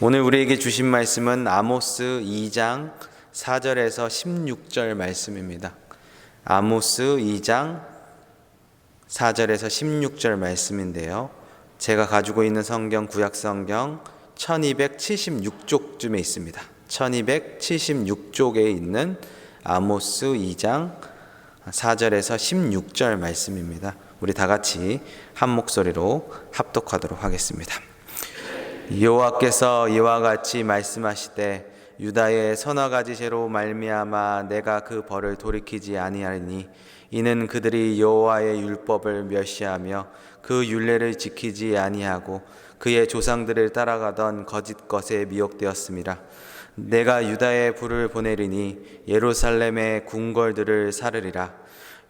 오늘 우리에게 주신 말씀은 아모스 2장 4절에서 16절 말씀입니다. 아모스 2장 4절에서 16절 말씀인데요. 제가 가지고 있는 성경 구약성경 1276쪽쯤에 있습니다. 1276쪽에 있는 아모스 2장 4절에서 16절 말씀입니다. 우리 다 같이 한 목소리로 합독하도록 하겠습니다. 여호와께서 이와 같이 말씀하시되 유다의 서너 가지 죄로 말미암아 내가 그 벌을 돌이키지 아니하리니 이는 그들이 여호와의 율법을 멸시하며 그 율례를 지키지 아니하고 그의 조상들을 따라가던 거짓 것에 미혹되었음이라. 내가 유다에 불을 보내리니 예루살렘의 궁궐들을 사르리라.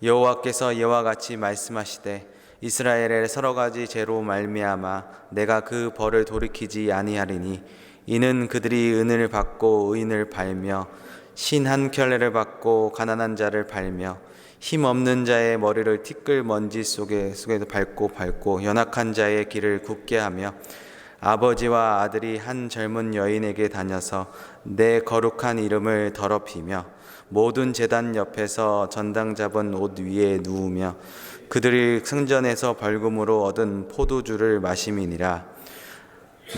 여호와께서 이와 같이 말씀하시되 이스라엘의 서너 가지 죄로 말미암아 내가 그 벌을 돌이키지 아니하리니 이는 그들이 은을 받고 의인을 팔며 신 한 켤레를 받고 가난한 자를 팔며 힘 없는 자의 머리를 티끌 먼지 속에도 밟고 연약한 자의 길을 굽게 하며 아버지와 아들이 한 젊은 여인에게 다녀서 내 거룩한 이름을 더럽히며 모든 제단 옆에서 전당 잡은 옷 위에 누우며 그들이 성전에서 벌금으로 얻은 포도주를 마심이니라.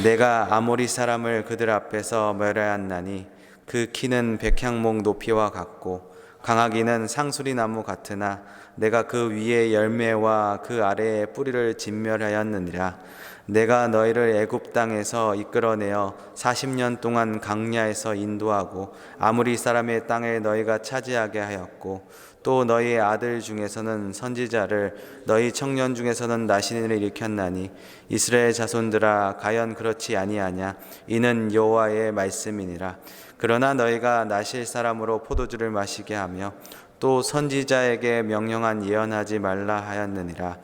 내가 아모리 사람을 그들 앞에서 멸하였나니 그 키는 백향목 높이와 같고 강하기는 상수리 나무 같으나 내가 그 위에 열매와 그 아래에 뿌리를 진멸하였느니라. 내가 너희를 애굽 땅에서 이끌어내어 40년 동안 강야에서 인도하고 아모리 사람의 땅을 너희가 차지하게 하였고 또 너희 아들 중에서는 선지자를 너희 청년 중에서는 나신을 일으켰나니 이스라엘 자손들아 과연 그렇지 아니하냐. 이는 여호와의 말씀이니라. 그러나 너희가 나실 사람으로 포도주를 마시게 하며 또 선지자에게 명령한 예언하지 말라 하였느니라.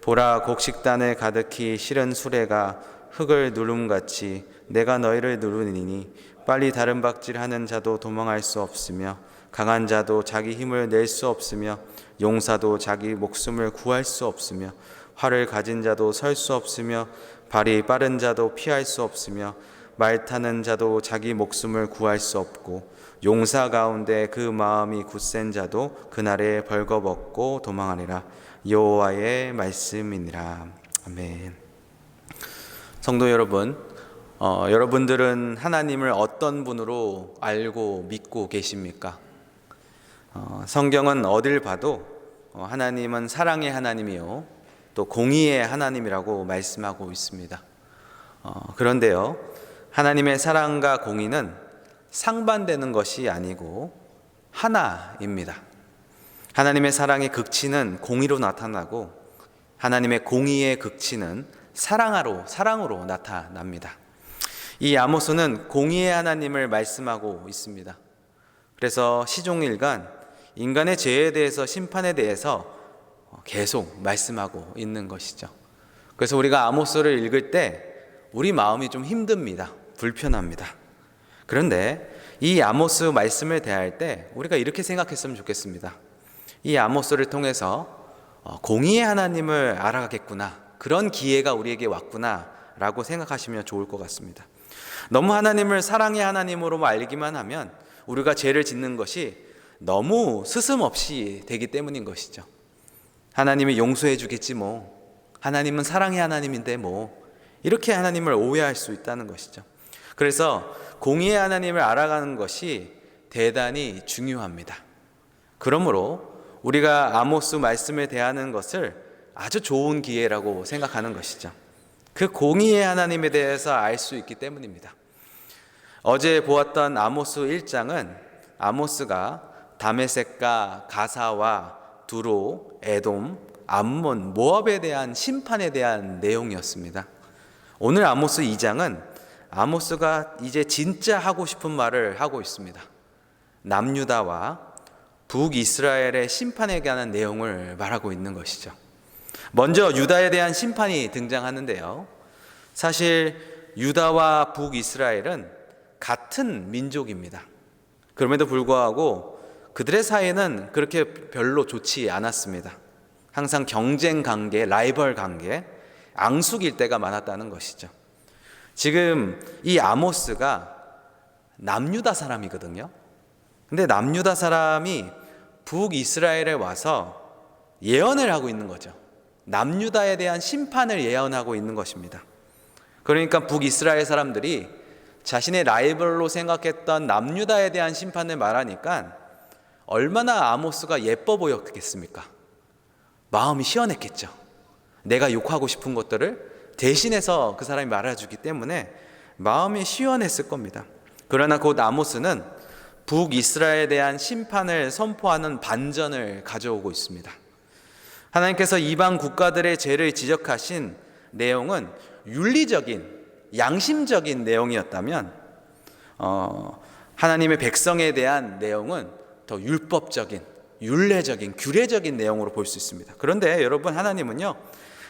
보라, 곡식단을 가득히 실은 수레가 흙을 누름같이 내가 너희를 누르니니 빨리 다른 박질하는 자도 도망할 수 없으며 강한 자도 자기 힘을 낼 수 없으며 용사도 자기 목숨을 구할 수 없으며 활을 가진 자도 설 수 없으며 발이 빠른 자도 피할 수 없으며 말 타는 자도 자기 목숨을 구할 수 없고 용사 가운데 그 마음이 굳센 자도 그날에 벌거벗고 도망하리라. 여호와의 말씀이니라. 아멘. 성도 여러분, 여러분들은 하나님을 어떤 분으로 알고 믿고 계십니까? 성경은 어딜 봐도 하나님은 사랑의 하나님이요 또 공의의 하나님이라고 말씀하고 있습니다. 그런데요, 하나님의 사랑과 공의는 상반되는 것이 아니고 하나입니다. 하나님의 사랑의 극치는 공의로 나타나고 하나님의 공의의 극치는 사랑으로 나타납니다. 이 아모스는 공의의 하나님을 말씀하고 있습니다. 그래서 시종일관 인간의 죄에 대해서 심판에 대해서 계속 말씀하고 있는 것이죠. 그래서 우리가 아모스를 읽을 때 우리 마음이 좀 힘듭니다. 불편합니다. 그런데 이 아모스 말씀을 대할 때 우리가 이렇게 생각했으면 좋겠습니다. 이 아모스를 통해서 공의의 하나님을 알아가겠구나, 그런 기회가 우리에게 왔구나 라고 생각하시면 좋을 것 같습니다. 너무 하나님을 사랑의 하나님으로 알기만 하면 우리가 죄를 짓는 것이 너무 스스럼없이 되기 때문인 것이죠. 하나님이 용서해 주겠지 하나님은 사랑의 하나님인데 이렇게 하나님을 오해할 수 있다는 것이죠. 그래서 공의의 하나님을 알아가는 것이 대단히 중요합니다. 그러므로 우리가 아모스 말씀을 대하는 것을 아주 좋은 기회라고 생각하는 것이죠. 그 공의의 하나님에 대해서 알 수 있기 때문입니다. 어제 보았던 아모스 1장은 아모스가 다메섹과 가사와 두로, 에돔, 암몬, 모압에 대한 심판에 대한 내용이었습니다. 오늘 아모스 2장은 아모스가 이제 진짜 하고 싶은 말을 하고 있습니다. 남유다와 북이스라엘의 심판에 관한 내용을 말하고 있는 것이죠. 먼저 유다에 대한 심판이 등장하는데요. 사실 유다와 북이스라엘은 같은 민족입니다. 그럼에도 불구하고 그들의 사이는 그렇게 별로 좋지 않았습니다. 항상 경쟁 관계, 라이벌 관계, 앙숙일 때가 많았다는 것이죠. 지금 이 아모스가 남유다 사람이거든요. 근데 남유다 사람이 북이스라엘에 와서 예언을 하고 있는 거죠. 남유다에 대한 심판을 예언하고 있는 것입니다. 그러니까 북이스라엘 사람들이 자신의 라이벌로 생각했던 남유다에 대한 심판을 말하니까 얼마나 아모스가 예뻐 보였겠습니까? 마음이 시원했겠죠. 내가 욕하고 싶은 것들을 대신해서 그 사람이 말해주기 때문에 마음이 시원했을 겁니다. 그러나 곧 아모스는 북이스라엘에 대한 심판을 선포하는 반전을 가져오고 있습니다. 하나님께서 이방 국가들의 죄를 지적하신 내용은 윤리적인, 양심적인 내용이었다면 하나님의 백성에 대한 내용은 더 율법적인, 율례적인, 규례적인 내용으로 볼 수 있습니다. 그런데 여러분, 하나님은요,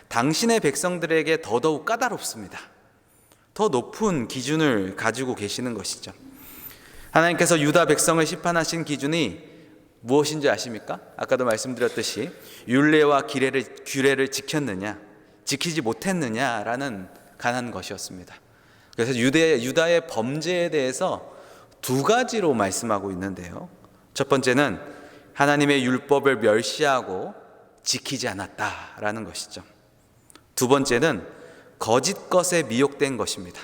당신의 백성들에게 더더욱 까다롭습니다. 더 높은 기준을 가지고 계시는 것이죠. 하나님께서 유다 백성을 심판하신 기준이 무엇인지 아십니까? 아까도 말씀드렸듯이 율례와 규례를 지켰느냐, 지키지 못했느냐라는 간한 것이었습니다. 그래서 유다의 범죄에 대해서 두 가지로 말씀하고 있는데요. 첫 번째는 하나님의 율법을 멸시하고 지키지 않았다라는 것이죠. 두 번째는 거짓 것에 미혹된 것입니다.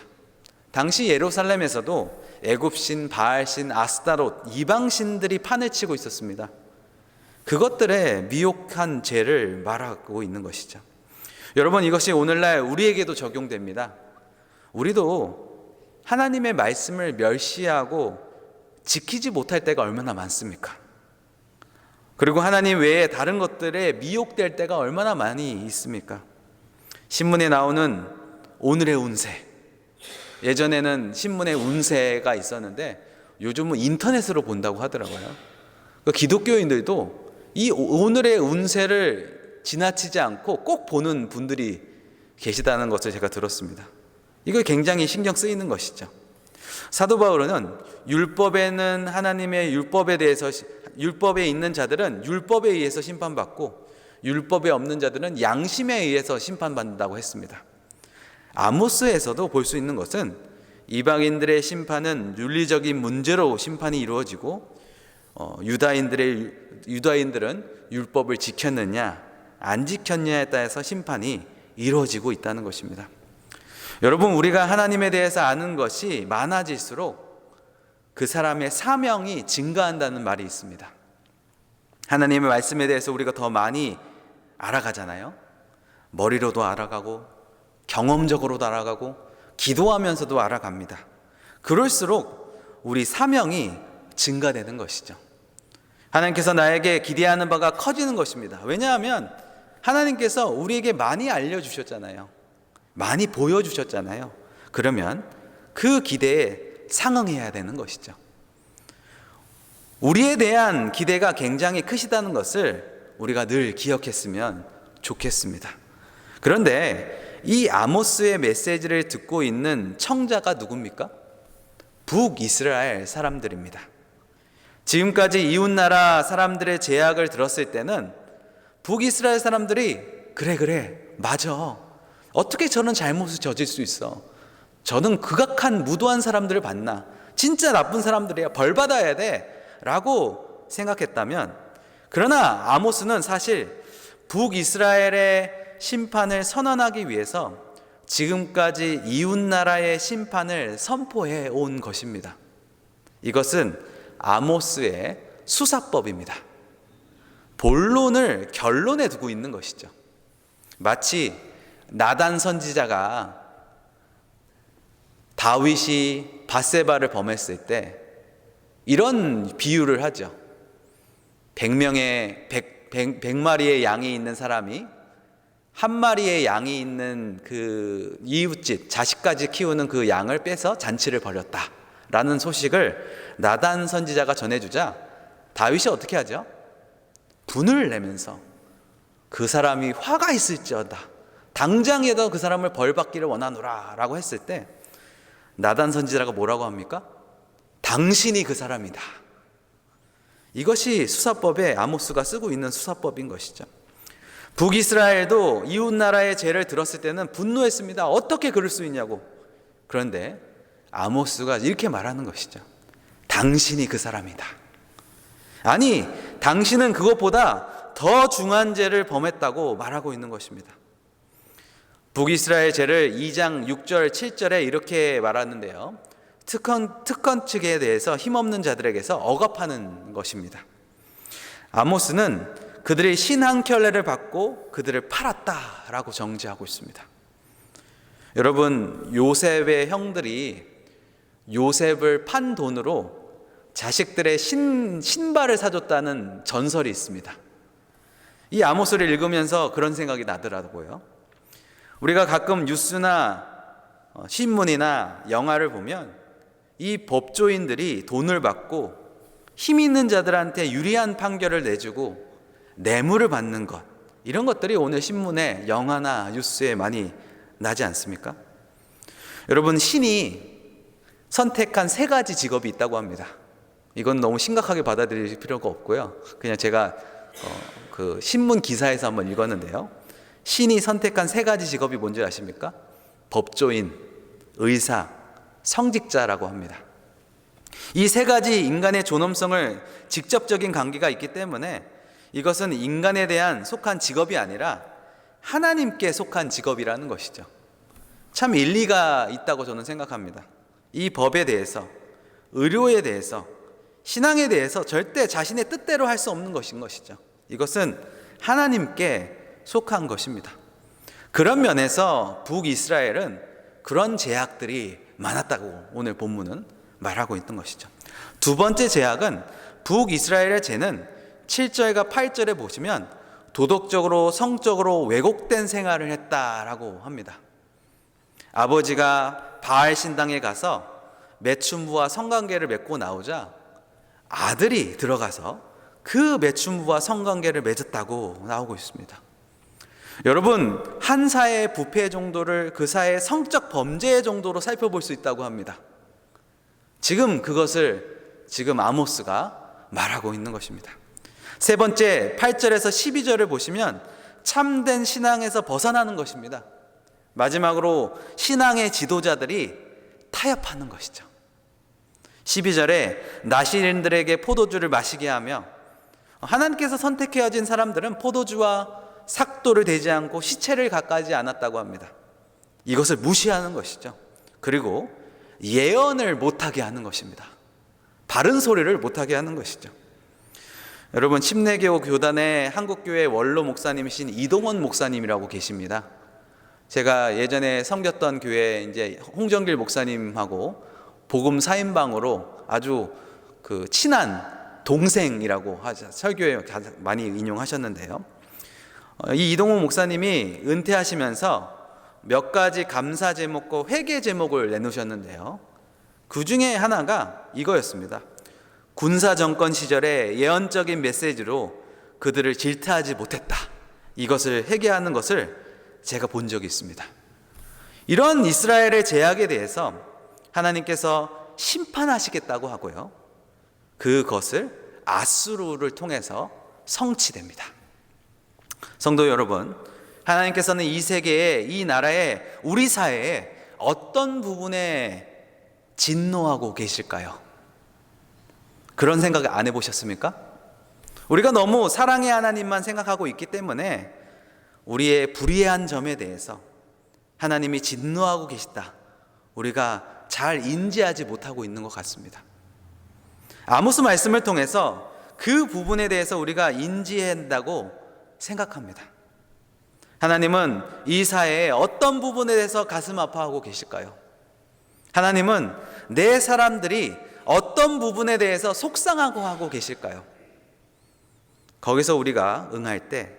당시 예루살렘에서도 애굽신, 바알신, 아스타롯, 이방신들이 판을 치고 있었습니다. 그것들의 미혹한 죄를 말하고 있는 것이죠. 여러분, 이것이 오늘날 우리에게도 적용됩니다. 우리도 하나님의 말씀을 멸시하고 지키지 못할 때가 얼마나 많습니까? 그리고 하나님 외에 다른 것들에 미혹될 때가 얼마나 많이 있습니까? 신문에 나오는 오늘의 운세, 예전에는 신문에 운세가 있었는데 요즘은 인터넷으로 본다고 하더라고요. 기독교인들도 이 오늘의 운세를 지나치지 않고 꼭 보는 분들이 계시다는 것을 제가 들었습니다. 이거 굉장히 신경 쓰이는 것이죠. 사도 바울은 율법에는 하나님의 율법에 대해서, 율법에 있는 자들은 율법에 의해서 심판받고 율법에 없는 자들은 양심에 의해서 심판받는다고 했습니다. 아모스에서도 볼 수 있는 것은 이방인들의 심판은 윤리적인 문제로 심판이 이루어지고 유다인들은 율법을 지켰느냐 안 지켰느냐에 따라서 심판이 이루어지고 있다는 것입니다. 여러분, 우리가 하나님에 대해서 아는 것이 많아질수록 그 사람의 사명이 증가한다는 말이 있습니다. 하나님의 말씀에 대해서 우리가 더 많이 알아가잖아요. 머리로도 알아가고 경험적으로도 알아가고 기도하면서도 알아갑니다. 그럴수록 우리 사명이 증가되는 것이죠. 하나님께서 나에게 기대하는 바가 커지는 것입니다. 왜냐하면 하나님께서 우리에게 많이 알려주셨잖아요. 많이 보여주셨잖아요. 그러면 그 기대에 상응해야 되는 것이죠. 우리에 대한 기대가 굉장히 크시다는 것을 우리가 늘 기억했으면 좋겠습니다. 그런데 이 아모스의 메시지를 듣고 있는 청자가 누굽니까? 북이스라엘 사람들입니다. 지금까지 이웃나라 사람들의 제약을 들었을 때는 북이스라엘 사람들이 그래 맞아, 어떻게 저는 잘못을 저질 수 있어, 저는 극악한 무도한 사람들을 봤나, 진짜 나쁜 사람들이야, 벌 받아야 돼 라고 생각했다면, 그러나 아모스는 사실 북이스라엘의 심판을 선언하기 위해서 지금까지 이웃나라의 심판을 선포해 온 것입니다. 이것은 아모스의 수사법입니다. 본론을 결론에 두고 있는 것이죠. 마치 나단 선지자가 다윗이 밧세바를 범했을 때 이런 비유를 하죠. 100마리의 양이 있는 사람이 한 마리의 양이 있는 그 이웃집 자식까지 키우는 그 양을 빼서 잔치를 벌였다라는 소식을 나단 선지자가 전해주자 다윗이 어떻게 하죠? 분을 내면서 그 사람이 화가 있을지어다, 당장이라도 그 사람을 벌받기를 원하노라 라고 했을 때 나단 선지자가 뭐라고 합니까? 당신이 그 사람이다. 이것이 수사법에 아모스가 쓰고 있는 수사법인 것이죠. 북이스라엘도 이웃나라의 죄를 들었을 때는 분노했습니다. 어떻게 그럴 수 있냐고. 그런데 아모스가 이렇게 말하는 것이죠. 당신이 그 사람이다. 아니, 당신은 그것보다 더 중한 죄를 범했다고 말하고 있는 것입니다. 북이스라엘 죄를 2장 6절 7절에 이렇게 말하는데요. 특권 측에 대해서 힘없는 자들에게서 억압하는 것입니다. 아모스는 그들의 신한켤레를 받고 그들을 팔았다라고 정죄하고 있습니다. 여러분, 요셉의 형들이 요셉을 판 돈으로 자식들의 신발을 사줬다는 전설이 있습니다. 이 아모스를 읽으면서 그런 생각이 나더라고요. 우리가 가끔 뉴스나 신문이나 영화를 보면 이 법조인들이 돈을 받고 힘 있는 자들한테 유리한 판결을 내주고 뇌물을 받는 것, 이런 것들이 오늘 신문에, 영화나 뉴스에 많이 나지 않습니까? 여러분, 신이 선택한 3가지 직업이 있다고 합니다. 이건 너무 심각하게 받아들일 필요가 없고요. 그냥 제가 그 신문 기사에서 한번 읽었는데요. 신이 선택한 3가지 직업이 뭔지 아십니까? 법조인, 의사, 성직자라고 합니다. 이 3가지 인간의 존엄성을 직접적인 관계가 있기 때문에 이것은 인간에 대한 속한 직업이 아니라 하나님께 속한 직업이라는 것이죠. 참 일리가 있다고 저는 생각합니다. 이 법에 대해서, 의료에 대해서, 신앙에 대해서 절대 자신의 뜻대로 할 수 없는 것인 것이죠. 이것은 하나님께 속한 것입니다. 그런 면에서 북이스라엘은 그런 제약들이 많았다고 오늘 본문은 말하고 있는 것이죠. 두 번째 제약은, 북이스라엘의 죄는 7절과 8절에 보시면 도덕적으로 성적으로 왜곡된 생활을 했다라고 합니다. 아버지가 바알 신당에 가서 매춘부와 성관계를 맺고 나오자 아들이 들어가서 그 매춘부와 성관계를 맺었다고 나오고 있습니다. 여러분, 한 사회의 부패 정도를 그 사회의 성적 범죄의 정도로 살펴볼 수 있다고 합니다. 그것을 아모스가 말하고 있는 것입니다. 세 번째, 8절에서 12절을 보시면 참된 신앙에서 벗어나는 것입니다. 마지막으로 신앙의 지도자들이 타협하는 것이죠. 12절에 나시린들에게 포도주를 마시게 하며, 하나님께서 선택해진 사람들은 포도주와 삭도를 대지 않고 시체를 갖가지 않았다고 합니다. 이것을 무시하는 것이죠. 그리고 예언을 못하게 하는 것입니다. 바른 소리를 못하게 하는 것이죠. 여러분, 침례교 교단의 한국교회 원로 목사님이신 이동원 목사님이라고 계십니다. 제가 예전에 섬겼던 교회 이제 홍정길 목사님하고 복음 사인방으로 아주 친한 동생이라고 설교에 많이 인용하셨는데요. 이 이동원 목사님이 은퇴하시면서 몇 가지 감사 제목과 회개 제목을 내놓으셨는데요. 그 중에 하나가 이거였습니다. 군사 정권 시절에 예언적인 메시지로 그들을 질타하지 못했다, 이것을 회개하는 것을 제가 본 적이 있습니다. 이런 이스라엘의 죄악에 대해서 하나님께서 심판하시겠다고 하고요, 그것을 아수르를 통해서 성취됩니다. 성도 여러분, 하나님께서는 이 세계에, 이 나라에, 우리 사회에 어떤 부분에 진노하고 계실까요? 그런 생각 안 해보셨습니까? 우리가 너무 사랑의 하나님만 생각하고 있기 때문에 우리의 불의한 점에 대해서 하나님이 진노하고 계시다, 우리가 잘 인지하지 못하고 있는 것 같습니다. 아모스 말씀을 통해서 그 부분에 대해서 우리가 인지해야 한다고 생각합니다. 하나님은 이 사회의 어떤 부분에 대해서 가슴 아파하고 계실까요? 하나님은 내 사람들이 어떤 부분에 대해서 속상하고 하고 계실까요? 거기서 우리가 응할 때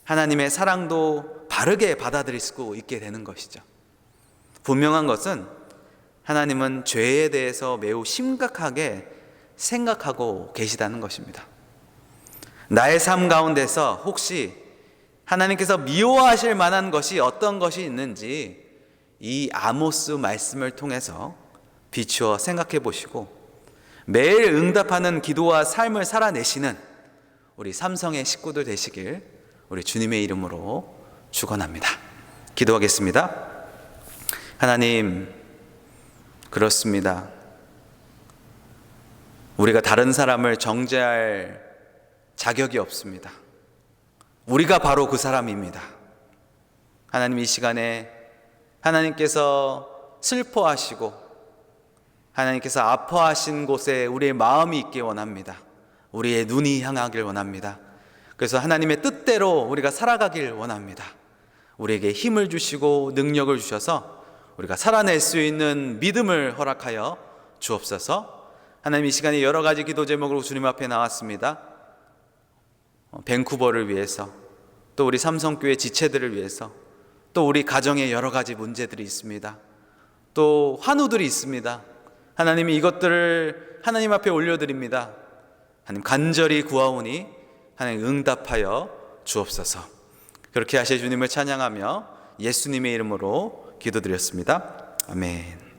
하나님의 사랑도 바르게 받아들일 수 있게 되는 것이죠. 분명한 것은 하나님은 죄에 대해서 매우 심각하게 생각하고 계시다는 것입니다. 나의 삶 가운데서 혹시 하나님께서 미워하실 만한 것이 어떤 것이 있는지 이 아모스 말씀을 통해서 비추어 생각해 보시고 매일 응답하는 기도와 삶을 살아내시는 우리 삼성의 식구들 되시길 우리 주님의 이름으로 축원합니다. 기도하겠습니다. 하나님, 그렇습니다. 우리가 다른 사람을 정죄할 자격이 없습니다. 우리가 바로 그 사람입니다. 하나님, 이 시간에 하나님께서 슬퍼하시고 하나님께서 아파하신 곳에 우리의 마음이 있기 원합니다. 우리의 눈이 향하길 원합니다. 그래서 하나님의 뜻대로 우리가 살아가길 원합니다. 우리에게 힘을 주시고 능력을 주셔서 우리가 살아낼 수 있는 믿음을 허락하여 주옵소서. 하나님, 이 시간에 여러 가지 기도 제목으로 주님 앞에 나왔습니다. 밴쿠버를 위해서, 또 우리 삼성교회 지체들을 위해서, 또 우리 가정에 여러 가지 문제들이 있습니다. 또 환우들이 있습니다. 하나님이 이것들을 하나님 앞에 올려드립니다. 하나님, 간절히 구하오니 하나님 응답하여 주옵소서. 그렇게 하실 주님을 찬양하며 예수님의 이름으로 기도드렸습니다. 아멘.